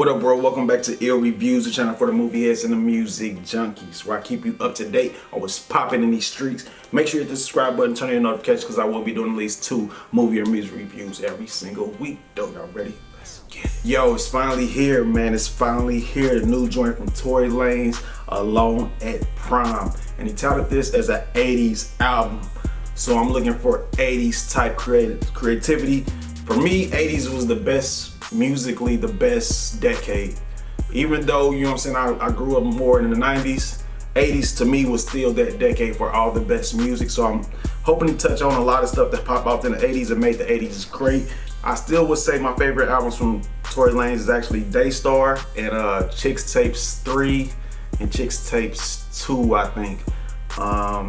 What up, bro? Welcome back to Ill Reviews, the channel for the movie heads and the music junkies, where I keep you up to date on what's popping in these streets. Make sure you hit the subscribe button, turn on your notifications, because I will be doing at least 2 movie or music reviews every single week. Though y'all ready? Let's get it. Yo, it's finally here, man. It's finally here. The new joint from Tory Lanez, Alone at Prom. And he touted this as an 80s album. So I'm looking for 80s type creativity. For me, 80s was the best, musically the best decade. Even though, you know what I'm saying, I grew up more in the 90s, 80s to me was still that decade for all the best music. So I'm hoping to touch on a lot of stuff that popped off in the 80s and made the 80s great. I still would say my favorite albums from Tory Lanez is actually Daystar and Chicks Tapes 3 and Chicks Tapes 2, I think.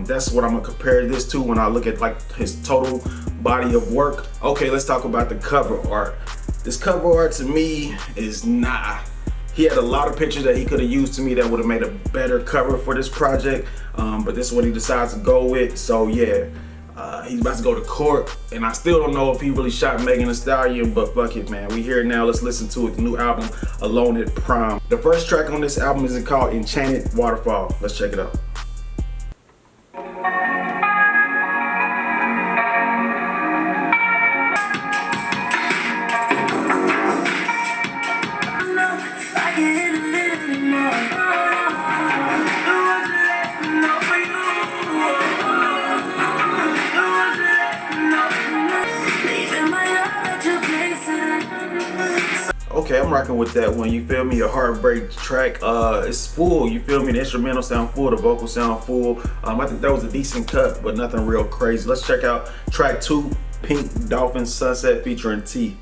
That's what I'm gonna compare this to when I look at like his total body of work. Okay, let's talk about the cover art. This cover art to me is nah. He had a lot of pictures that he could have used to me that would have made a better cover for this project, but this is what he decides to go with. So yeah, he's about to go to court, and I still don't know if he really shot Megan Thee Stallion, but fuck it, man. We here now. Let's listen to it. The new album, Alone at Prom. The first track on this album is called Enchanted Waterfall. Let's check it out. Okay, I'm rocking with that one. You feel me? A heartbreak track. It's full. You feel me? The instrumental sound full. The vocal sound full. I think that was a decent cut, but nothing real crazy. Let's check out track 2, Pink Dolphin Sunset featuring T.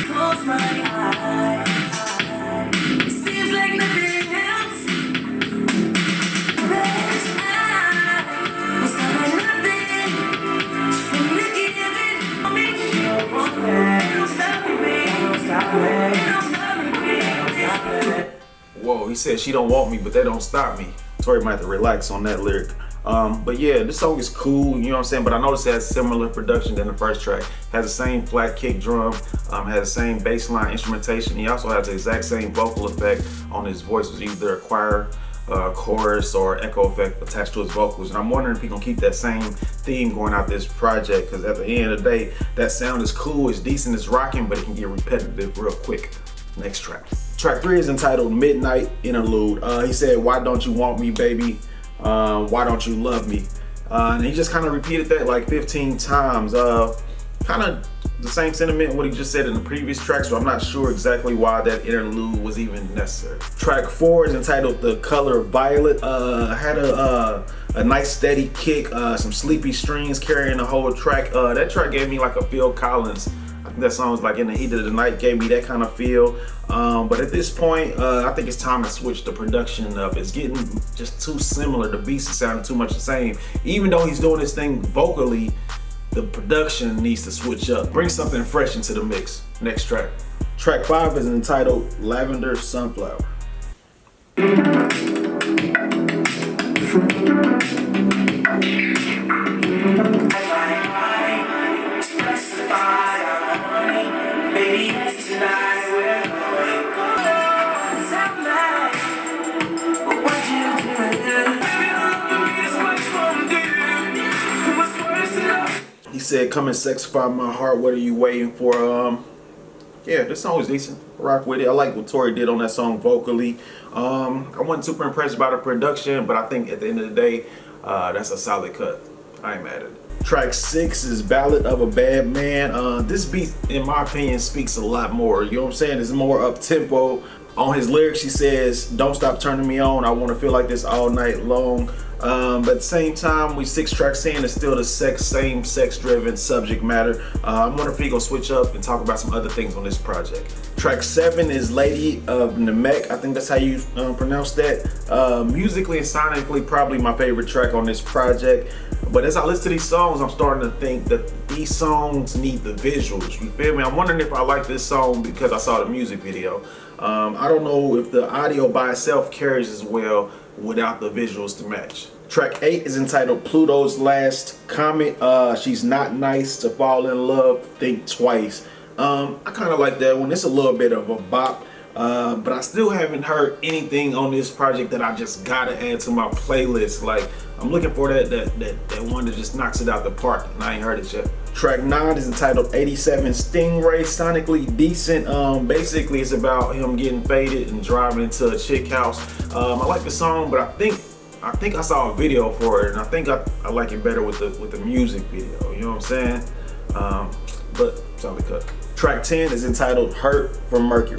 Close my eyes. It seems like nothing else. Whoa, he said she don't want me, but that don't stop me. Tory might have to relax on that lyric. But yeah, this song is cool, you know what I'm saying? But I noticed it has similar production than the first track. Has the same flat kick drum, has the same bass line instrumentation. He also has the exact same vocal effect on his voice. It's either a choir, chorus, or echo effect attached to his vocals. And I'm wondering if he gonna keep that same theme going out this project, because at the end of the day, that sound is cool, it's decent, it's rocking, but it can get repetitive real quick. Next track. Track 3 is entitled Midnight Interlude. He said, "Why don't you want me, baby? Why don't you love me?" And he just kind of repeated that like 15 times. Kind of the same sentiment what he just said in the previous track, so I'm not sure exactly why that interlude was even necessary. Track 4 is entitled The Color Violet. Had a nice steady kick, some sleepy strings carrying the whole track. That track gave me like a Phil Collins. I think that song was like In the Heat of the Night, gave me that kind of feel. But at this point, I think it's time to switch the production up. It's getting just too similar. The beats are sounding too much the same. Even though he's doing this thing vocally, the production needs to switch up. Bring something fresh into the mix. Next track. Track 5 is entitled Lavender Sunflower. He said, "Come and sexify my heart, what are you waiting for?" Yeah, this song was decent. Rock with it. I like what Tory did on that song vocally. I wasn't super impressed by the production, but I think at the end of the day, that's a solid cut. I ain't mad at it. Track 6 is Ballad of a Bad Man. This beat, in my opinion, speaks a lot more. You know what I'm saying? It's more up-tempo. On his lyrics, he says, "Don't stop turning me on. I want to feel like this all night long." But at the same time, we 6 tracks in, it's still the same sex-driven subject matter. I'm wondering if he gonna switch up and talk about some other things on this project. Track 7 is Lady of Namek. I think that's how you pronounce that. Musically and sonically, probably my favorite track on this project. But as I listen to these songs, I'm starting to think that these songs need the visuals. You feel me? I'm wondering if I like this song because I saw the music video. I don't know if the audio by itself carries as well without the visuals to match. Track 8 is entitled Pluto's Last Comet. She's not nice to fall in love, think twice. I kind of like that one. It's a little bit of a bop. But I still haven't heard anything on this project that I just gotta add to my playlist. Like, I'm looking for that one that just knocks it out the park, and I ain't heard it yet. Track 9 is entitled 87 Stingray. Sonically decent. Basically it's about him getting faded and driving into a chick house. I like the song, but I think I saw a video for it, and I think I like it better with the music video. You know what I'm saying? But solid cut. Track 10 is entitled Hurt from Mercury.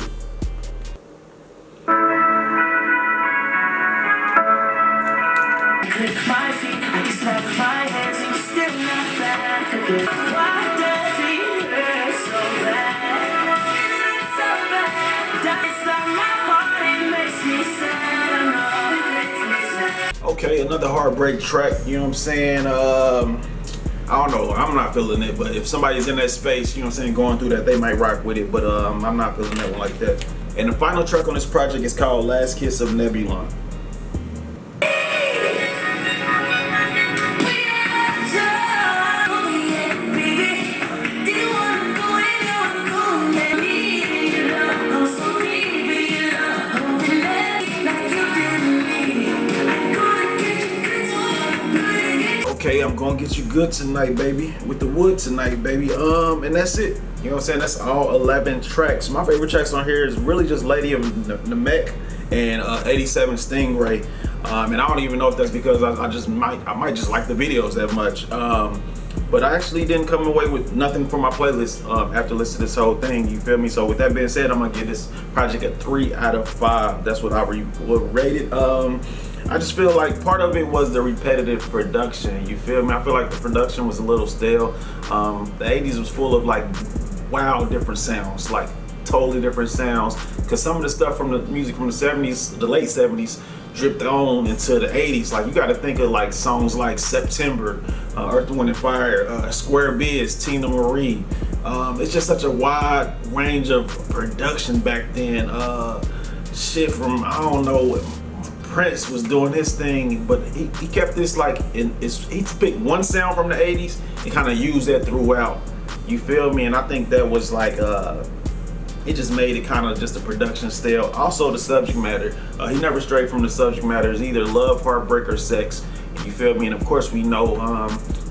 Click my feet, I can snap my hands, and you're still not back again. Why does he hurt so bad? So bad. Down inside my heart, it makes me sad. I know it makes me sad. Okay, another heartbreak track. You know what I'm saying? I don't know. I'm not feeling it, but if somebody's in that space, you know what I'm saying, going through that, they might rock with it. But I'm not feeling that one like that. And the final track on this project is called Last Kiss of Nebulon. Okay, I'm gonna get you good tonight, baby, with the wood tonight, baby. And that's it. You know what I'm saying? That's all 11 tracks. My favorite tracks on here is really just Lady of Namek and 87 Stingray. And I don't even know if that's because I might just like the videos that much. But I actually didn't come away with nothing from my playlist after listening to this whole thing. You feel me? So with that being said, I'm gonna give this project a 3 out of 5. That's what I would rate it. I just feel like part of it was the repetitive production. You feel me? I feel like the production was a little stale. The 80s was full of like wild different sounds, like totally different sounds. Cause some of the stuff from the music from the 70s, the late 70s, dripped on into the 80s. Like you got to think of like songs like September, Earth, Wind and Fire, Square Biz, Tina Marie. It's just such a wide range of production back then. Shit from, I don't know, Prince was doing his thing, but he kept this like he picked one sound from the 80s and kind of used that throughout. You feel me? And I think that was like it just made it kind of just a production style. Also the subject matter, he never strayed from the subject matter. It's either love, heartbreak, or sex. You feel me? And of course we know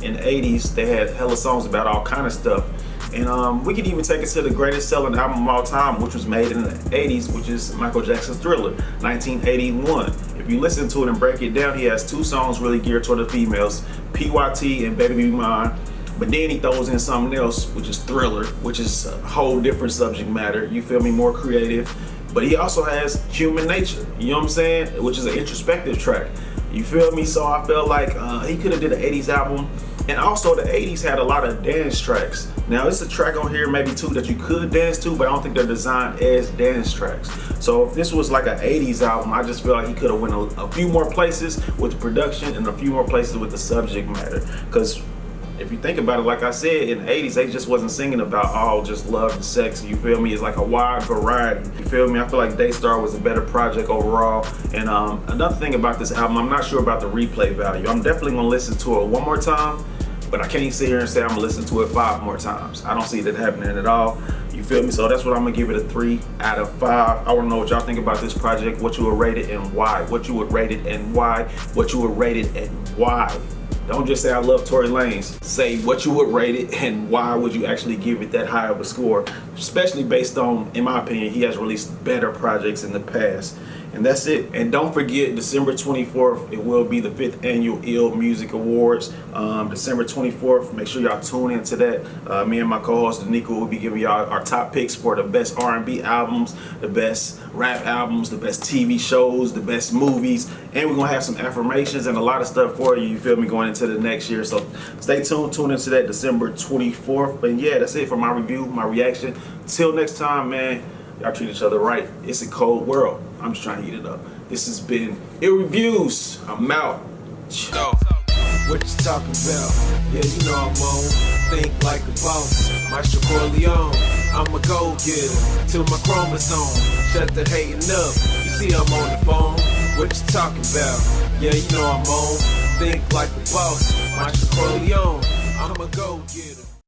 in the 80s they had hella songs about all kind of stuff. And we could even take it to the greatest selling album of all time, which was made in the 80s, which is Michael Jackson's Thriller, 1981. If you listen to it and break it down, he has 2 songs really geared toward the females, PYT and Baby Be Mine. But then he throws in something else, which is Thriller, which is a whole different subject matter. You feel me? More creative. But he also has Human Nature, you know what I'm saying? Which is an introspective track. You feel me? So I felt like he could have did an 80s album. And also the 80s had a lot of dance tracks. Now it's a track on here, maybe 2 that you could dance to, but I don't think they're designed as dance tracks. So if this was like an 80s album, I just feel like he could have went a few more places with the production and a few more places with the subject matter. Because if you think about it, like I said, in the 80s, they just wasn't singing about all just love and sex. You feel me? It's like a wide variety. You feel me? I feel like Daystar was a better project overall. And another thing about this album, I'm not sure about the replay value. I'm definitely gonna listen to it one more time, but I can't sit here and say I'm gonna listen to it 5 more times. I don't see that happening at all. You feel me? So that's what I'm gonna give it a 3 out of 5. I wanna know what y'all think about this project, what you would rate it and why. What you would rate it and why. What you would rate it and why. Don't just say I love Tory Lanez. Say what you would rate it and why would you actually give it that high of a score, especially based on, in my opinion, he has released better projects in the past. And that's it. And don't forget, December 24th, it will be the 5th annual Ill Music Awards. December 24th, make sure y'all tune into that. Me and my co-host Danica will be giving y'all our top picks for the best R&B albums, the best rap albums, the best TV shows, the best movies, and we're gonna have some affirmations and a lot of stuff for you, you feel me, going into the next year. So stay tuned, tune into that December 24th. And yeah, that's it for my review, my reaction. Till next time, man, y'all treat each other right. It's a cold world. I'm just trying to heat it up. This has been Ill Reviews. I'm out. Yo, what you talking about? Yeah, you know I'm on. Think like a boss. Maestro Corleone. I'm a go-getter till my chromosome. Shut the hating up. You see I'm on the phone. What you talking about? Yeah, you know I'm on. Think like a boss. Michael Corleone. I'm a go-getter.